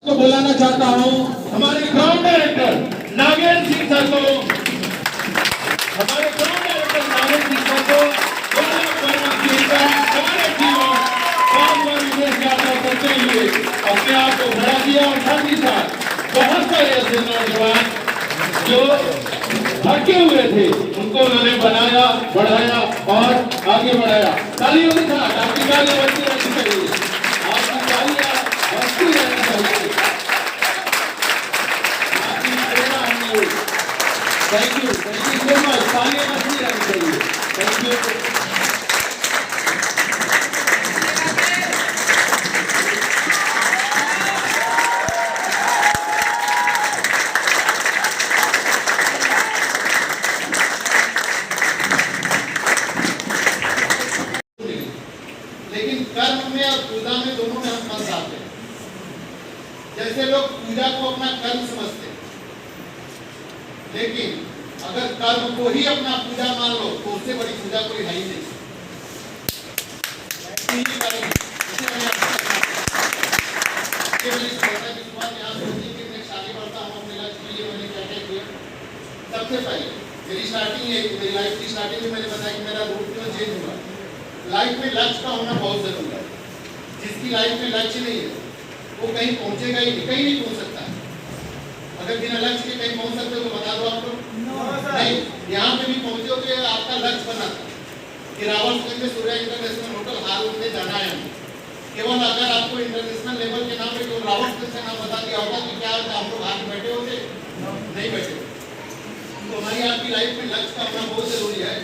को बुलाना चाहता हूं हमारे ground director Nagendra Singh sir को, हमारे ground director Nagendra Singh sir को हमारे टीम और विदेश यात्रा करते हुए अपने आप को खड़ा किया और साथ ही साथ बहुत सारे ऐसे नौजवान जो थके हुए थे उनको उन्होंने बनाया, बढ़ाया और आगे बढ़ाया। तालियों के साथ आपकी तालियां बजती रहनी चाहिए, आपकी तालियां बजती रहनी चाहिए। Thank you so much. तालियां बजती रहनी चाहिए। Thank you. लेकिन कर्म में और पूजा में दोनों में हम फंस जाते हैं। जैसे लोग पूजा को अपना कर्म समझते हैं, लेकिन अगर कर्म को ही अपना पूजा मान लो तो उससे बड़ी पूजा कोई है ही नहीं। सबसे पहले मेरी स्टार्टिंग है, मेरी लाइफ की स्टार्टिंग में मैंने बताया कि मेरा रूट क्यों चेंज हुआ। लाइफ में लक्ष्य का होना बहुत जरूरी है। जिसकी लाइफ में लक्ष्य नहीं है वो कहीं पहुंचेगा ही नहीं, कहीं नहीं पहुंच सकता है। अगर बिना लक्ष्य के कहीं पहुंच सकते हो तो बता दो आप लोग। नहीं, यहाँ पे भी पहुंचे हो तो आपका लक्ष्य बना था कि रावलगंज में सूर्या इंटरनेशनल होटल हाल में जाना है। केवल अगर आपको इंटरनेशनल लेवल के नाम पे केवल रावलगंज का नाम बता दिया होगा कि क्या होता हम लोग हाथ बैठे होते, नहीं बैठे। तो हमारी आपकी लाइफ में लक्ष्य का होना बहुत जरूरी है।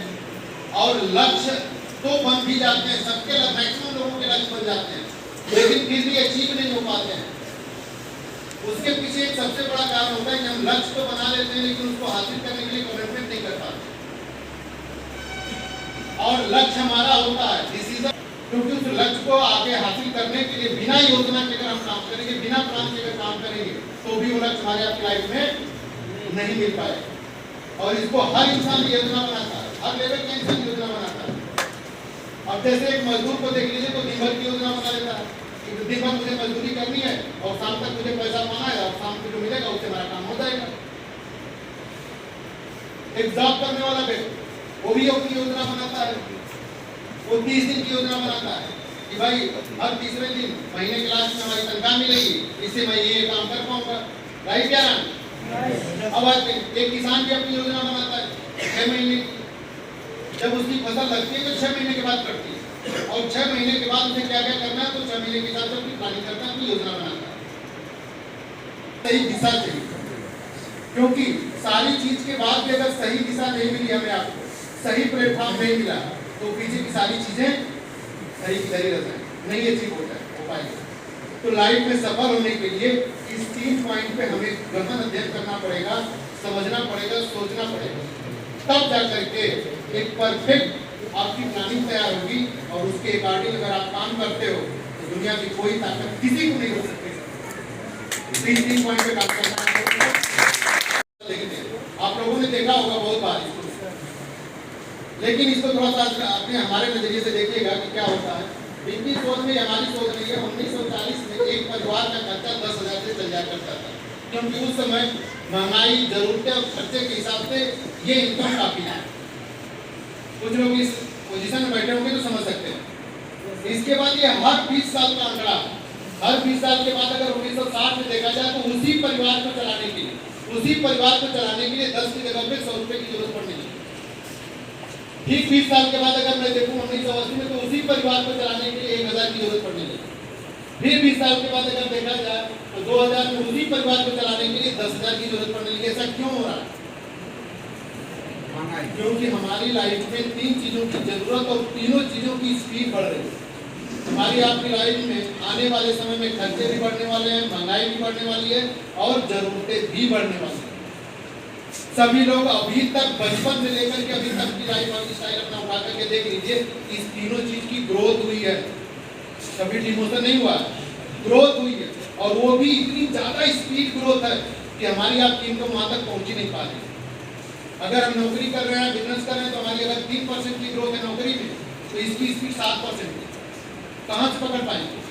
और लक्ष्य तो बन भी जाते हैं, सबके मैक्सिमम लोगों के लक्ष्य बन जाते हैं, लेकिन फिर भी अचीव नहीं हो पाते हैं। उसके पीछे एक सबसे बड़ा कारण होता है कि हम लक्ष्य तो बना लेते हैं लेकिन उसको हासिल करने के लिए कमिटमेंट नहीं कर पाते। और लक्ष्य हमारा होता है डिसीजन, क्योंकि उस लक्ष्य को आगे हासिल करने के लिए बिना योजना के अगर हम काम करेंगे, बिना प्लान के अगर काम करेंगे तो भी वो लक्ष्य हमारे आपकी लाइफ में नहीं मिल पाएगा। और इसको हर इंसान योजना बनाता है, हर लेवल का इंसान योजना बनाता है। अब जैसे एक मजदूर को देख लीजिए तो दिन भर की योजना बना लेता है कि दिन भर मुझे मजदूरी करनी है और शाम तक मुझे पैसा पाना है और शाम को जो मिलेगा उससे मेरा काम हो जाएगा। एक जॉब करने वाला व्यक्ति वो भी अपनी योजना बनाता है, वो 30 दिन की योजना बनाता है कि भाई हर तीसरे दिन महीने के लास्ट में हमारी तनख्वाह मिलेगी, इससे मैं ये काम कर पाऊंगा। राइट क्या नाम? अब एक किसान भी अपनी योजना बनाता है 6 महीने, जब उसकी फसल लगती है तो 6 महीने के बाद कटती है और 6 महीने के बाद उसे क्या क्या करना है तो 6 महीने के साथ अपनी प्लानिंग करता है, अपनी योजना बनाता है। सही दिशा चाहिए, क्योंकि सारी चीज के बाद भी अगर सही दिशा नहीं मिली हमें, आपको सही प्लेटफॉर्म नहीं मिला तो पीछे की सारी चीजें सही की सही रहता है, नहीं अचीव हो पाएगी। तो लाइफ में सफल होने के लिए इस 3 पॉइंट पे हमें गहन अध्ययन करना पड़ेगा, समझना पड़ेगा, सोचना पड़ेगा, तब जाकर के एक परफेक्ट आपकी प्लानिंग तैयार होगी और उसके अकॉर्डिंग अगर आप काम करते हो तो दुनिया की कोई ताकत किसी को नहीं हो सकती। 3 पॉइंट पे काम करना है। आप लोगों ने देखा होगा बहुत बार इसको, लेकिन इसको थोड़ा सा अपने हमारे नजरिए से देखिएगा कि क्या होता है। इनकी सोच में हमारी सोच नहीं है। 1940 में एक परिवार का खर्चा 10,000 से चल जाया करता था, क्योंकि उस समय महंगाई, जरूरतें और खर्चे के हिसाब से ये इनकम काफी है। कुछ लोग इस पोजीशन में बैठे होंगे तो समझ सकते हैं। इसके बाद ये हर 20 साल का आंकड़ा, हर 20 साल के बाद अगर 1960 में देखा जाए तो उसी परिवार को चलाने के लिए 10 की जगह पे 100 रुपए की जरूरत पड़ने लगी। ठीक 20 साल के बाद अगर मैं देखूं 1980 में तो उसी परिवार को चलाने के लिए 1000 की जरूरत पड़ने लगी। फिर 20 साल के बाद अगर देखा जाए तो 2000 में उसी परिवार को चलाने के लिए 10,000 की जरूरत पड़ने लगी। ऐसा क्यों हो रहा है? क्योंकि हमारी लाइफ में 3 चीजों की जरूरत और तीनों चीजों की स्पीड बढ़ रही है। हमारी आपकी लाइफ में आने वाले समय में खर्चे भी बढ़ने वाले हैं, महंगाई भी बढ़ने वाली है और जरूरतें भी बढ़ने वाली है। सभी लोग अभी तक बचपन से लेकर के अभी तक की लाइफ स्टाइल अपना उठा करके देख लीजिए, इस तीनों चीज की ग्रोथ हुई है। कभी डिमोशन नहीं हुआ, ग्रोथ हुई है और वो भी इतनी ज्यादा स्पीड ग्रोथ है कि हमारी आपकी इनकम वहां तक पहुंच ही नहीं पा रही। अगर हम नौकरी कर रहे हैं, बिजनेस कर रहे हैं तो हमारी अगर 3% की ग्रोथ है नौकरी में तो इसकी स्पीड 7% है। कहां से पकड़ पाएंगे?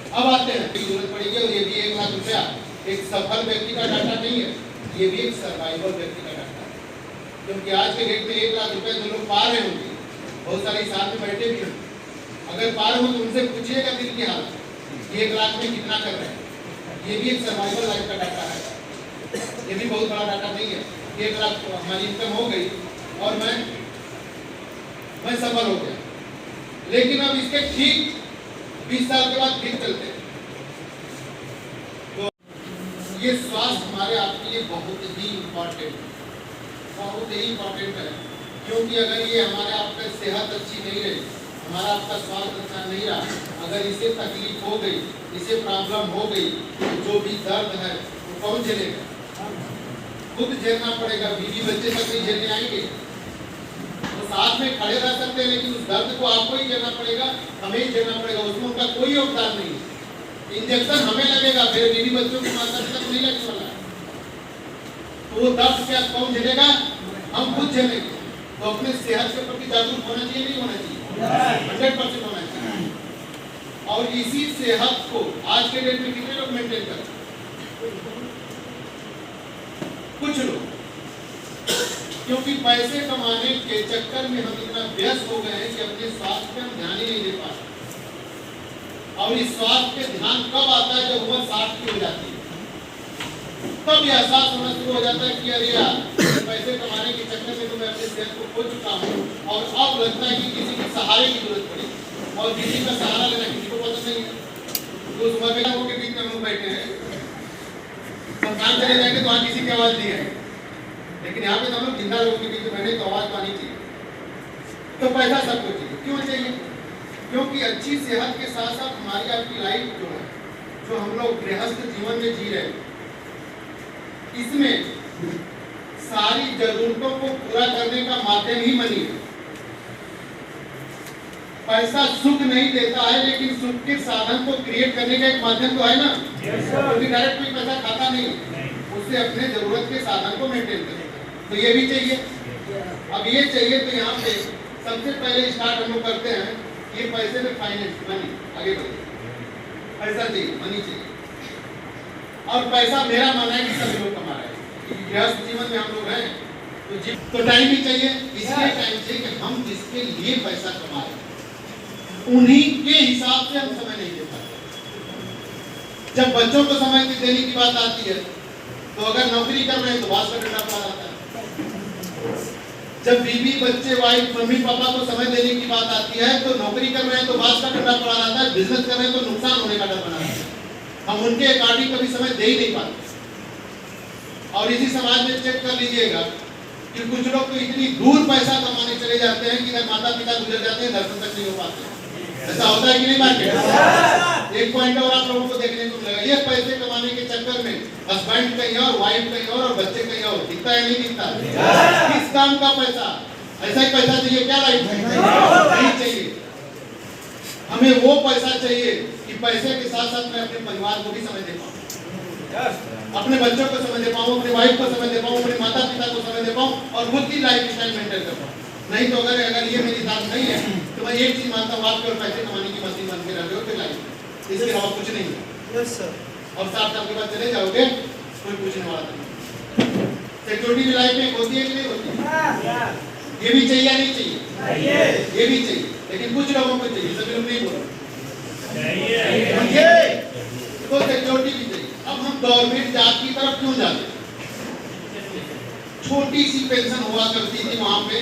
अब आते हैं जरूरत पड़ेगी, और ये भी 1 लाख रुपया एक सफल व्यक्ति का डाटा नहीं है, ये भी एक सर्वाइवल व्यक्ति का डाटा है। क्योंकि आज के डेट में 1 लाख रुपए जो लोग पा रहे होंगे, बहुत सारे साथ में बैठे भी हैं, अगर पा रहे हो तो उनसे पूछिएगा दिल की हालत, 1 लाख में कितना कर रहे हैं। ये भी एक सर्वाइवल लाइफ का डाटा है, ये भी बहुत बड़ा डाटा नहीं है। 1 लाख हमारी इनकम हो गई और मैं सफल हो गया, लेकिन अब इसके ठीक 20 साल के बाद फिर चलते हैं। तो ये स्वास्थ्य हमारे आपके लिए बहुत ही इम्पोर्टेंट है, बहुत ही इम्पोर्टेंट है। क्योंकि अगर ये हमारे आपका सेहत अच्छी नहीं रही, हमारा आपका स्वास्थ्य अच्छा नहीं रहा, अगर इसे तकलीफ हो गई, इसे प्रॉब्लम हो गई, तो जो भी दर्द है वो कौन झेलेगा? खुद झेलना पड़ेगा, बीवी बच्चे तक नहीं झेलने आएंगे। तो साथ में खड़े रह सकते हैं, लेकिन उस दर्द को आपको ही झेलना पड़ेगा, हमें ही झेलना पड़ेगा, उसमें उनका कोई योगदान नहीं है। इंजेक्शन हमें लगेगा, फिर बीवी बच्चों को माता पिता को नहीं लगने वाला है। तो वो दर्द क्या कौन झेलेगा? हम खुद झेलेंगे। तो अपने सेहत के प्रति जागरूक होना चाहिए, नहीं होना चाहिए? 100% होना चाहिए। और इसी सेहत को आज के डेट में कितने लोग मेंटेन करते हैं? कुछ लोग, क्योंकि पैसे कमाने के चक्कर में हम इतना व्यस्त हो गए हैं कि अपने स्वास्थ्य पे हम ध्यान ही नहीं दे पाते। और इस स्वास्थ्य पे ध्यान कब आता है? जब उम्र 60 की हो जाती है, तब यह एहसास होना शुरू हो जाता है कि अरे यार, पैसे कमाने के चक्कर में तो मैं अपने सेहत को खो चुका हूँ, और अब लगता है कि किसी के सहारे की जरूरत पड़ेगी, और किसी का सहारा लेना किसी को पसंद नहीं है। तो उस उम्र में लोगों के बीच में हम लोग बैठे हैं, संस्थान चले जाएंगे तो वहाँ किसी की आवाज नहीं है, लेकिन यहाँ पे तो हम लोग जिंदा लोगों के बीच में बैठे, तो आवाज तो आनी चाहिए। तो पैसा सबको चाहिए, क्यों चाहिए? क्योंकि अच्छी सेहत के साथ साथ हमारी आपकी लाइफ जो है, जो हम लोग गृहस्थ जीवन में जी रहे हैं, इसमें सारी जरूरतों को पूरा करने का माध्यम ही मनी है। पैसा सुख नहीं देता है, लेकिन सुख के साधन को क्रिएट करने का एक माध्यम तो है ना। क्योंकि डायरेक्ट कोई पैसा खाता नहीं, उससे अपने जरूरत के साधन को मेंटेन करेगा। तो ये भी चाहिए। अब ये चाहिए तो यहाँ पे सबसे पहले स्टार्ट हम लोग करते हैं, ये पैसे में फाइनेंस मनी, आगे बढ़े, पैसा चाहिए, मनी चाहिए। और पैसा मेरा मानना है कि सभी लोग कमा रहे हैं, गृहस्थ जीवन में हम लोग हैं, तो टाइम भी चाहिए। इसलिए टाइम चाहिए कि हम जिसके लिए पैसा कमा रहे हैं उन्हीं के हिसाब से हम समय नहीं दे पाते। जब बच्चों को समय देने की बात आती है, तो अगर नौकरी कर रहे हैं तो बात का डंडा पड़ा रहता है। जब बीवी बच्चे वाइफ मम्मी पापा को समय देने की बात आती है, तो नौकरी कर रहे हैं तो बात का डंडा पड़ा रहता है। बिजनेस कर रहे हैं तो नुकसान होने का डर बना रहता है, हम उनके अकॉर्डिंग कभी समय दे ही नहीं पाते। और इसी समाज में चेक कर लीजिएगा कि कुछ लोग तो इतनी दूर पैसा कमाने चले जाते हैं कि अगर माता पिता गुजर जाते हैं, दर्शन तक नहीं हो पाते। ऐसा होता है कि नहीं मार्केट? एक पॉइंट और आप लोगों को देखने को मिलेगा, ये पैसे कमाने के चक्कर में हस्बैंड कहीं और, वाइफ कहीं और बच्चे कहीं और, दिखता है नहीं दिखता? किस काम का पैसा? ऐसा ही पैसा चाहिए क्या लाइफ में? नहीं चाहिए। हमें वो पैसा चाहिए कि पैसे के साथ साथ मैं अपने परिवार को भी समय दे पाऊँ, अपने बच्चों को समय दे पाऊँ, अपने वाइफ को समय दे पाऊँ, अपने माता पिता को समय दे पाऊँ, और खुद की लाइफ स्टाइल मेंटेन कर पाऊँ। नहीं तो अगर ये मेरी बात नहीं है, तो मैं एक चीज मानता हूँ, आप केवल पैसे कमाने की मशीन बन के रह रहे हो फिर लाइफ, इसके अलावा कुछ नहीं है। Yes sir. और 60 साल के बाद चले जाओगे, कोई पूछने वाला नहीं। सिक्योरिटी भी लाइफ में होती है कि नहीं होती? ये भी चाहिए या नहीं चाहिए? ये भी चाहिए, लेकिन कुछ लोगों को चाहिए, सभी लोग नहीं बोल रहे। तो सिक्योरिटी भी चाहिए। अब हम गवर्नमेंट जॉब की तरफ क्यों जाते हैं? छोटी सी पेंशन हुआ करती थी वहां पे,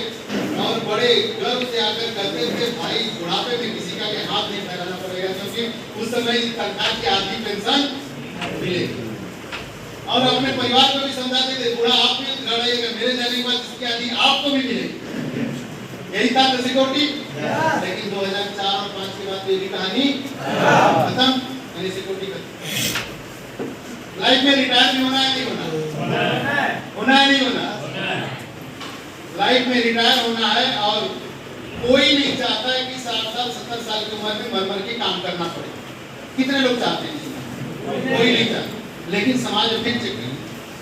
और बड़े गर्व से आकर कहते थे भाई बुढ़ापे में किसी का हाथ नहीं फैलाना पड़ेगा, क्योंकि उस समय सरकार की आधी पेंशन मिलेगी। और अपने परिवार को भी समझाते थे, बुढ़ा आप भी लड़ाइएगा, मेरे जाने के बाद इसकी आधी आपको भी मिलेगी। यही था सिक्योरिटी। लेकिन 2004 और 5 के बाद ये भी कहानी खत्म, यानी सिक्योरिटी खत्म। लाइफ में रिटायर भी होना है नहीं होना? होना है नहीं होना? लाइफ में रिटायर होना है, और कोई नहीं चाहता है कि 60 साल 70 साल की उम्र में मर के काम करना पड़े। कितने लोग चाहते हैं? कोई नहीं चाहता। लेकिन समाज में फिर चेक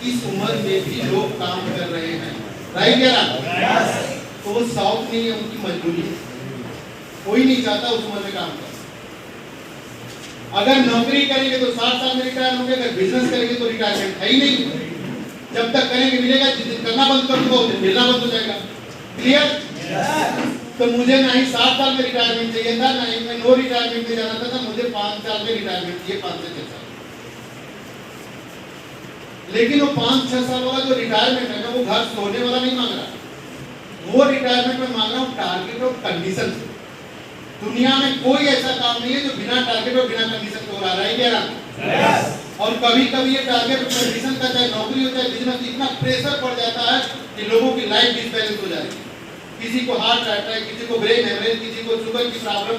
इस उम्र में भी लोग काम कर रहे हैं, राइट या रॉन्ग? तो वो शौक नहीं है, उनकी मजबूरी है। कोई नहीं चाहता उस उम्र में काम कर। अगर नौकरी करेंगे तो 60 साल में रिटायर होंगे, अगर बिजनेस करेंगे तो रिटायरमेंट है ही नहीं। जब तक करेंगे मिलेगा, जिस दिन करना बंद कर दूंगा उस दिन मिलना बंद हो जाएगा। क्लियर? तो मुझे ना ही 60 साल में रिटायरमेंट चाहिए था, ना ही मैं नो रिटायरमेंट में जाना था, मुझे 5 साल में रिटायरमेंट चाहिए, 5 से 6 साल। लेकिन वो 5-6 साल वाला जो रिटायरमेंट है ना, वो घर सोने वाला नहीं मांग रहा, वो रिटायरमेंट में मांग रहा हूँ टारगेट और कंडीशन से। दुनिया में कोई ऐसा काम नहीं है जो बिना टारगेट और बिना कंडीशन के हो रहा है क्या ना? और कभी कभी ये टारगेट और कंडीशन का चाहे नौकरी हो चाहे बिजनेस, इतना प्रेशर पड़ जाता है कि लोगों की लाइफ डिसबैलेंस हो जाएगी। किसी को हार्ट अटैक, किसी को ब्रेन हेमरेज, किसी को शुगर की प्रॉब्लम,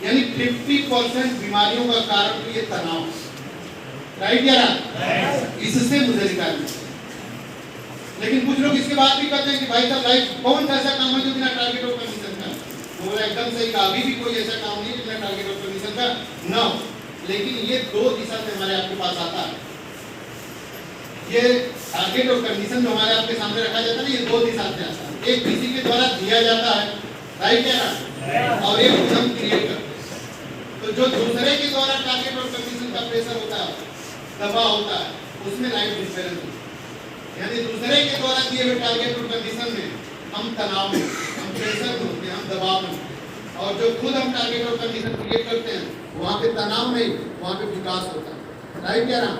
यानी 50% बीमारियों का कारण तो ये तनाव। राइट या ना? इससे मुझे रिटायरमेंट। लेकिन कुछ लोग इसके बाद भी कहते हैं कि भाई साहब लाइफ कौन सा ऐसा काम है जो बिना टारगेट और कंडीशन का? बोला एकदम सही कहा, अभी भी कोई ऐसा काम नहीं है बिना टारगेट और कंडीशन का ना। लेकिन ये 2 दिशा से हमारे आपके पास आता है। ये टारगेट और कंडीशन जो हमारे आपके सामने रखा जाता है ना, ये 2 दिशा से आता है। एक किसी के द्वारा दिया जाता है, राइट या ना? और एक हम क्रिएट करते हैं। तो जो दूसरे के द्वारा टारगेट और कंडीशन का प्रेशर होता है, दबाव होता है, उसमें लाइफ डिसबैलेंस होती है। यानी दूसरे के द्वारा दिए हुए टारगेट और कंडीशन में हम तनाव में, हम प्रेशर में होते हैं, हम दबाव में। और जो खुद हम टारगेट और कंडीशन क्रिएट करते हैं, वहाँ पे तनाव नहीं, वहाँ पे विकास होता है। राइट या ना?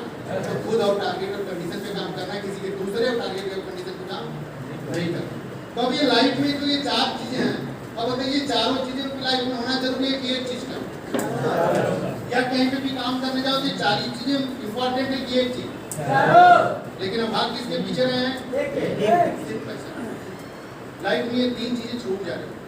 तो खुद और टारगेट और कंडीशन पे काम करना है, किसी के दूसरे और टारगेट और कंडीशन पे काम नहीं करना। तो अब ये लाइफ में तो ये 4 चीजें हैं। अब बताइए चारों चीजें आपकी लाइफ में होना जरूरी है कि एक चीज का? या कहीं पे भी काम करने जाओ तो ये 4 ही चीजें इंपॉर्टेंट है कि एक चीज? लेकिन हम भाग किसके पीछे रहे हैं? सिर्फ पैसा। लाइफ में ये 3 चीजें छूट जा रही है।